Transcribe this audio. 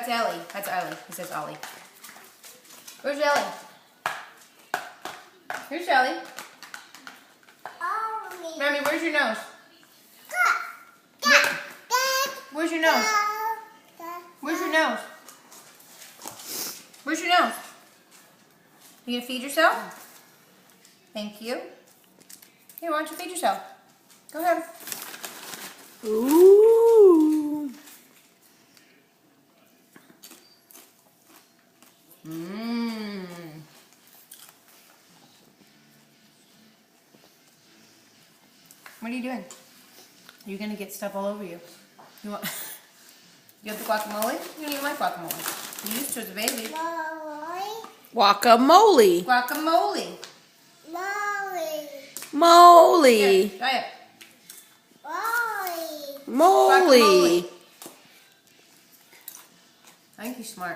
That's Ellie. That's Ellie. He says Ollie. Where's Ellie? Here's Ellie. Remy, where's your nose? Where's your nose? Where's your nose? Where's your nose? You gonna feed yourself? Thank you. Here, why don't you feed yourself? Go ahead. Ooh. Mmm. What are you doing? You're gonna get stuff all over you. You want? You have the guacamole? You don't even like guacamole. You used to as a baby. Guacamole. Guacamole. Moly. Yeah, try it. Moly. I think he's smart.